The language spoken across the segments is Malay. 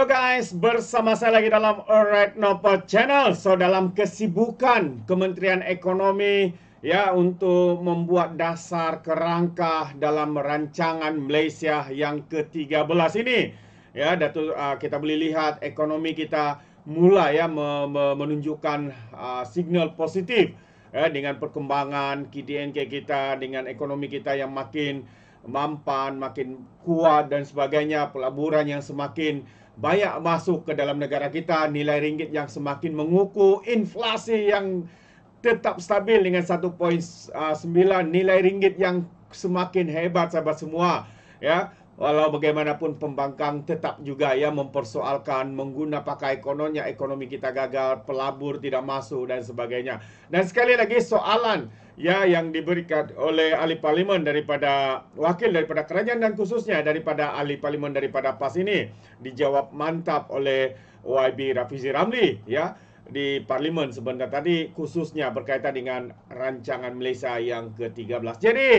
Yo guys, bersama saya lagi dalam Alright Nopo Channel. So dalam kesibukan Kementerian Ekonomi ya untuk membuat dasar kerangka dalam rancangan Malaysia yang ke-13 ini. Ya, Datuk, kita boleh lihat ekonomi kita mulai ya menunjukkan signal positif ya, dengan perkembangan KDNK kita, dengan ekonomi kita yang makin mampan, makin kuat dan sebagainya, pelaburan yang semakin banyak masuk ke dalam negara kita, nilai ringgit yang semakin mengukuh, inflasi yang tetap stabil dengan 1.9, nilai ringgit yang semakin hebat sahabat semua ya. Walau bagaimanapun pembangkang tetap juga ya mempersoalkan mengguna pakai kononnya ekonomi kita gagal, pelabur tidak masuk dan sebagainya. Dan sekali lagi soalan ya yang diberikan oleh ahli parlimen daripada wakil daripada kerajaan dan khususnya daripada ahli parlimen daripada PAS ini dijawab mantap oleh OIB Rafizi Ramli ya di parlimen sebentar tadi, khususnya berkaitan dengan rancangan Malaysia yang ke-13. Jadi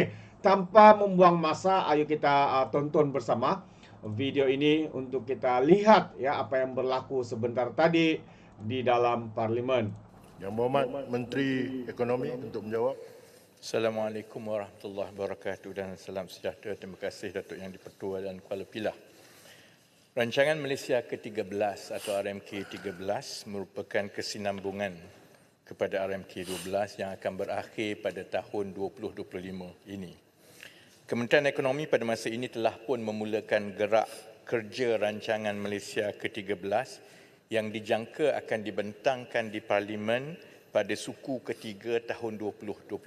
tanpa membuang masa, ayo kita tonton bersama video ini untuk kita lihat ya apa yang berlaku sebentar tadi di dalam parlimen. Yang Berhormat Menteri Ekonomi untuk menjawab. Assalamualaikum warahmatullahi wabarakatuh dan salam sejahtera. Terima kasih Datuk Yang di-Pertua dan Kuala Pilah. Rancangan Malaysia ke-13 atau RMK 13 merupakan kesinambungan kepada RMK 12 yang akan berakhir pada tahun 2025 ini. Kementerian Ekonomi pada masa ini telah pun memulakan gerak kerja rancangan Malaysia ke-13 yang dijangka akan dibentangkan di Parlimen pada suku ketiga tahun 2025.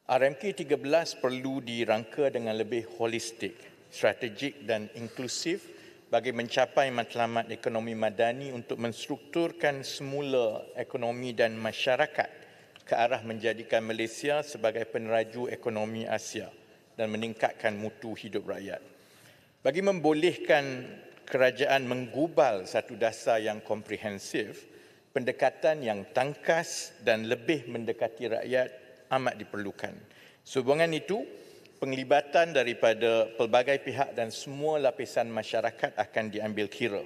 RMK 13 perlu dirangka dengan lebih holistik, strategik dan inklusif bagi mencapai matlamat ekonomi madani untuk menstrukturkan semula ekonomi dan masyarakat ke arah menjadikan Malaysia sebagai peneraju ekonomi Asia dan meningkatkan mutu hidup rakyat. Bagi membolehkan kerajaan menggubal satu dasar yang komprehensif, pendekatan yang tangkas dan lebih mendekati rakyat amat diperlukan. Sehubungan itu, penglibatan daripada pelbagai pihak dan semua lapisan masyarakat akan diambil kira.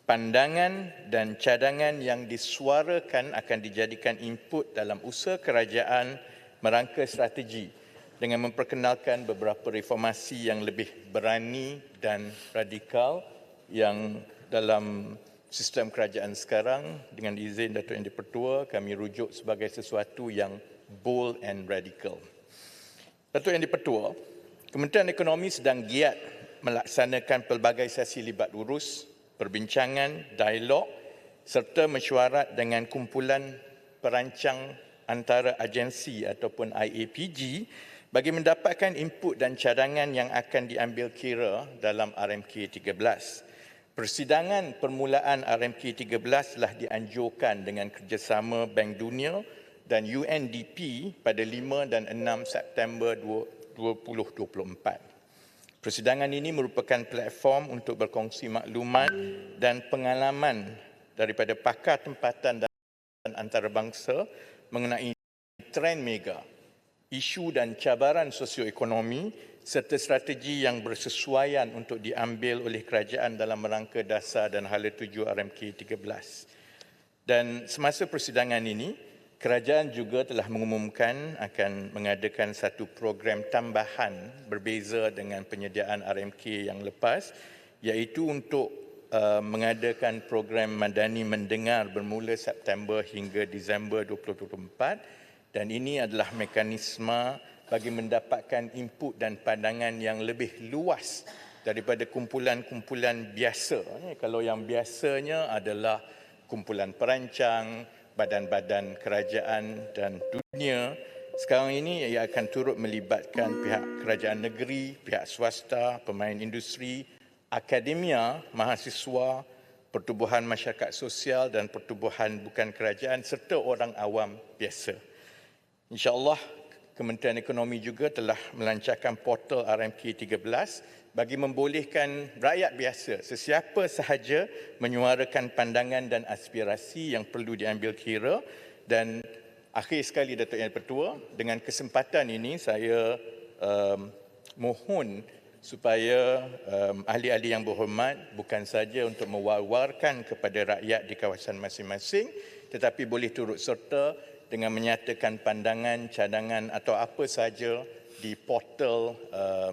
Pandangan dan cadangan yang disuarakan akan dijadikan input dalam usaha kerajaan merangka strategi dengan memperkenalkan beberapa reformasi yang lebih berani dan radikal yang dalam sistem kerajaan sekarang dengan izin Datuk Yang di-Pertua kami rujuk sebagai sesuatu yang bold and radical. Datuk Yang di-Pertua, Kementerian Ekonomi sedang giat melaksanakan pelbagai sesi libat urus, perbincangan, dialog serta mesyuarat dengan kumpulan perancang antara agensi ataupun IAPG bagi mendapatkan input dan cadangan yang akan diambil kira dalam RMK 13. Persidangan permulaan RMK 13 telah dianjurkan dengan kerjasama Bank Dunia dan UNDP pada 5 dan 6 September 2024. Persidangan ini merupakan platform untuk berkongsi maklumat dan pengalaman daripada pakar tempatan dan antarabangsa mengenai trend mega, isu dan cabaran sosioekonomi serta strategi yang bersesuaian untuk diambil oleh kerajaan dalam rangka dasar dan hala tuju RMK 13. Dan semasa persidangan ini, kerajaan juga telah mengumumkan akan mengadakan satu program tambahan berbeza dengan penyediaan RMK yang lepas, iaitu untuk mengadakan program Madani Mendengar bermula September hingga Disember 2024, dan ini adalah mekanisme bagi mendapatkan input dan pandangan yang lebih luas daripada kumpulan-kumpulan biasa. Kalau yang biasanya adalah kumpulan perancang, badan-badan kerajaan dan dunia, sekarang ini ia akan turut melibatkan pihak kerajaan negeri, pihak swasta, pemain industri, akademia, mahasiswa, pertubuhan masyarakat sosial dan pertubuhan bukan kerajaan serta orang awam biasa. InsyaAllah, Kementerian Ekonomi juga telah melancarkan portal RMK 13 bagi membolehkan rakyat biasa, sesiapa sahaja menyuarakan pandangan dan aspirasi yang perlu diambil kira. Dan akhir sekali Datuk Yang di-Pertua, dengan kesempatan ini saya mohon supaya ahli-ahli yang berhormat bukan saja untuk mewar-warkan kepada rakyat di kawasan masing-masing, tetapi boleh turut serta dengan menyatakan pandangan, cadangan atau apa saja di portal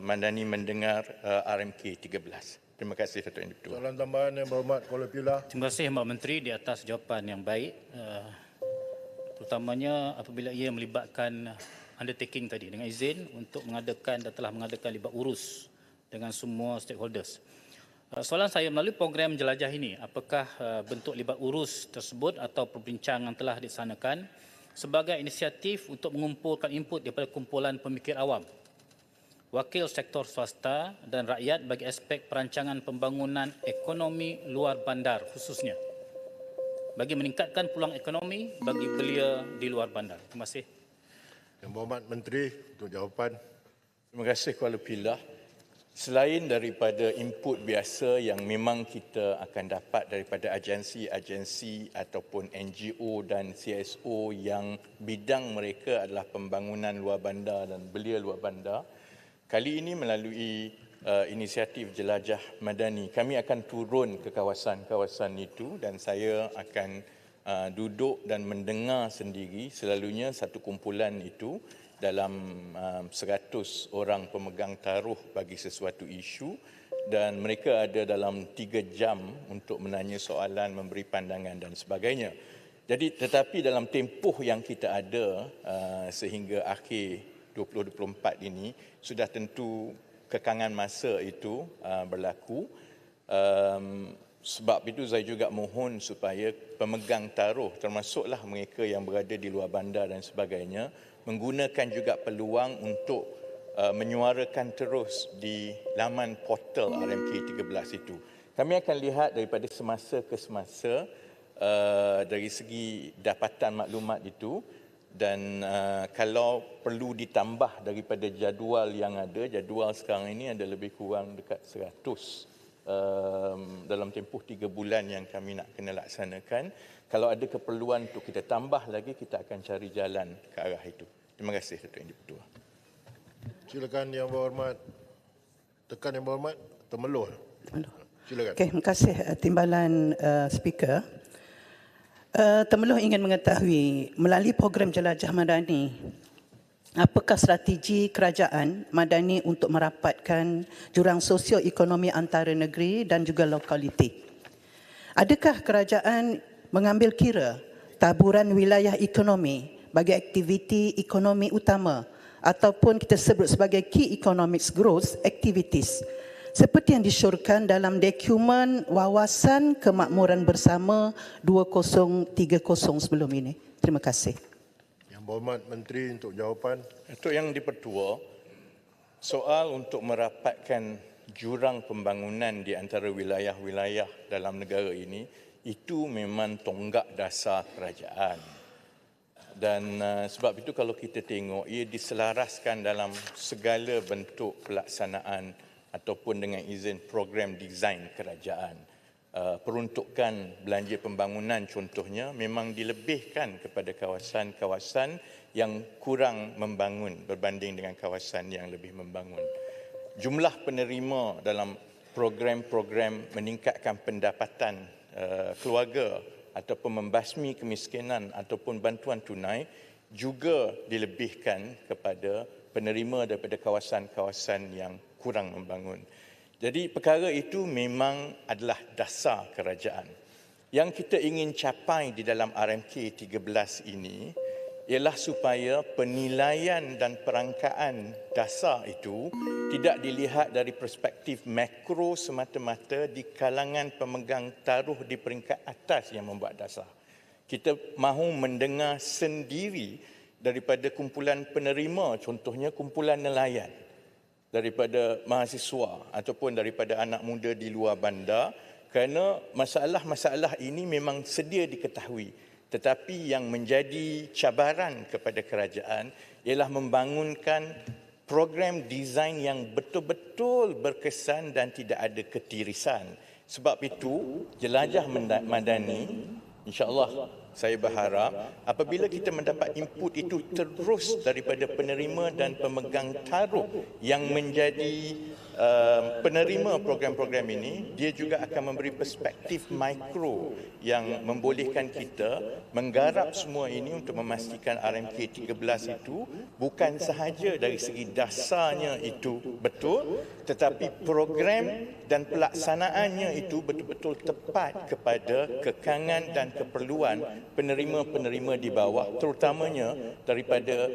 Madani Mendengar RMK 13. Terima kasih Datuk Yang Dipertua. Soalan tambahan yang berhormat Kuala Pilah. Terima kasih Mbak Menteri di atas jawapan yang baik, terutamanya apabila ia melibatkan undertaking tadi dengan izin untuk mengadakan dan telah mengadakan libat urus dengan semua stakeholders. Soalan saya, melalui program jelajah ini, apakah bentuk libat urus tersebut atau perbincangan telah dilaksanakan sebagai inisiatif untuk mengumpulkan input daripada kumpulan pemikir awam, wakil sektor swasta dan rakyat bagi aspek perancangan pembangunan ekonomi luar bandar khususnya, bagi meningkatkan peluang ekonomi bagi belia di luar bandar? Terima kasih. Yang berhormat Menteri untuk jawapan. Terima kasih Kuala Pilah. Selain daripada input biasa yang memang kita akan dapat daripada agensi-agensi ataupun NGO dan CSO yang bidang mereka adalah pembangunan luar bandar dan belia luar bandar, kali ini melalui inisiatif Jelajah Madani, kami akan turun ke kawasan-kawasan itu dan saya akan duduk dan mendengar sendiri. Selalunya satu kumpulan itu dalam 100 orang pemegang taruh bagi sesuatu isu dan mereka ada dalam 3 jam untuk menanya soalan, memberi pandangan dan sebagainya. Jadi tetapi dalam tempoh yang kita ada sehingga akhir 2024 ini, sudah tentu kekangan masa itu berlaku. Sebab itu saya juga mohon supaya pemegang taruh, termasuklah mereka yang berada di luar bandar dan sebagainya, menggunakan juga peluang untuk menyuarakan terus di laman portal RMK 13 itu. Kami akan lihat daripada semasa ke semasa dari segi dapatan maklumat itu, dan kalau perlu ditambah daripada jadual yang ada, jadual sekarang ini ada lebih kurang dekat 100 dalam tempoh 3 bulan yang kami nak kena laksanakan. Kalau ada keperluan untuk kita tambah lagi, kita akan cari jalan ke arah itu. Terima kasih Datuk Yang Dipertua. Silakan Yang Berhormat. Tekan Yang Berhormat. Temeluh. Silakan. Okey, terima kasih Timbalan Speaker. Temeluh ingin mengetahui melalui program Jelajah Madani, apakah strategi kerajaan Madani untuk merapatkan jurang sosio-ekonomi antara negeri dan juga lokaliti? Adakah kerajaan mengambil kira taburan wilayah ekonomi bagi aktiviti ekonomi utama ataupun kita sebut sebagai Key Economic Growth Activities seperti yang disyorkan dalam dokumen Wawasan Kemakmuran Bersama 2030 sebelum ini? Terima kasih. Yang Berhormat Menteri untuk jawapan. Datuk Yang Dipertua, soal untuk merapatkan jurang pembangunan di antara wilayah-wilayah dalam negara ini, itu memang tonggak dasar kerajaan. Dan sebab itu kalau kita tengok, ia diselaraskan dalam segala bentuk pelaksanaan ataupun dengan izin program desain kerajaan. Peruntukan belanja pembangunan contohnya memang dilebihkan kepada kawasan-kawasan yang kurang membangun berbanding dengan kawasan yang lebih membangun. Jumlah penerima dalam program-program meningkatkan pendapatan keluarga ataupun membasmi kemiskinan ataupun bantuan tunai juga dilebihkan kepada penerima daripada kawasan-kawasan yang kurang membangun. Jadi perkara itu memang adalah dasar kerajaan. Yang kita ingin capai di dalam RMK 13 ini ialah supaya penilaian dan perangkaan dasar itu tidak dilihat dari perspektif makro semata-mata di kalangan pemegang taruh di peringkat atas yang membuat dasar. Kita mahu mendengar sendiri daripada kumpulan penerima, contohnya kumpulan nelayan, daripada mahasiswa ataupun daripada anak muda di luar bandar, kerana masalah-masalah ini memang sedia diketahui. Tetapi yang menjadi cabaran kepada kerajaan ialah membangunkan program desain yang betul-betul berkesan dan tidak ada ketirisan. Sebab itu, Jelajah Madani, insya-Allah Saya berharap apabila kita mendapat input itu terus daripada penerima dan pemegang taruh yang menjadi penerima program-program ini, dia juga akan memberi perspektif mikro yang membolehkan kita menggarap semua ini untuk memastikan RMK 13 itu bukan sahaja dari segi dasarnya itu betul, tetapi program dan pelaksanaannya itu betul-betul tepat kepada kekangan dan keperluan penerima-penerima di bawah, terutamanya daripada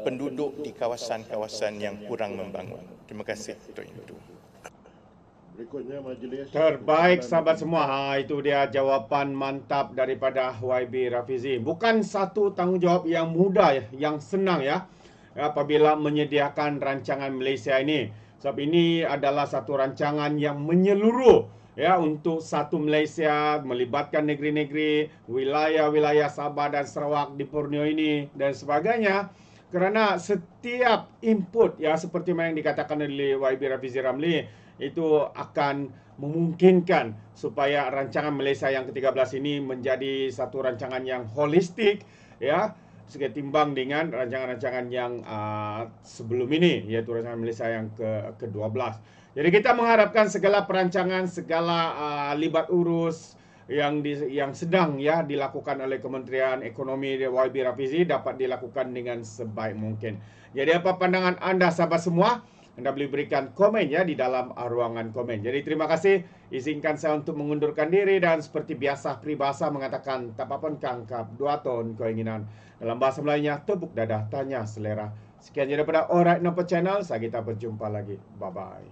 penduduk di kawasan-kawasan yang kurang membangun. Terima kasih untuk itu. Berikutnya majlis. Terbaik sahabat semua. Itu dia jawapan mantap daripada YB Rafizi. Bukan satu tanggungjawab yang mudah, yang senang ya, apabila menyediakan rancangan Malaysia ini. Sebab ini adalah satu rancangan yang menyeluruh ya untuk satu Malaysia, melibatkan negeri-negeri, wilayah-wilayah Sabah dan Sarawak di Borneo ini dan sebagainya. Kerana setiap input ya seperti yang dikatakan oleh YB Rafizi Ramli itu akan memungkinkan supaya rancangan Malaysia yang ke-13 ini menjadi satu rancangan yang holistik ya, setimbang dengan rancangan-rancangan yang sebelum ini, yaitu rancangan Malaysia yang ke-12. Jadi kita mengharapkan segala perancangan, segala libat urus yang sedang ya dilakukan oleh Kementerian Ekonomi YB Rafizi dapat dilakukan dengan sebaik mungkin. Jadi apa pandangan anda sahabat semua? Anda boleh berikan komen ya di dalam ruangan komen. Jadi terima kasih. Izinkan saya untuk mengundurkan diri dan seperti biasa peribahasa mengatakan tak apa-apa kangkap 2 ton keinginan. Dalam bahasa Melayunya tepuk dadah tanya selera. Sekian daripada Alright Nampak Channel. Saya kita berjumpa lagi. Bye bye.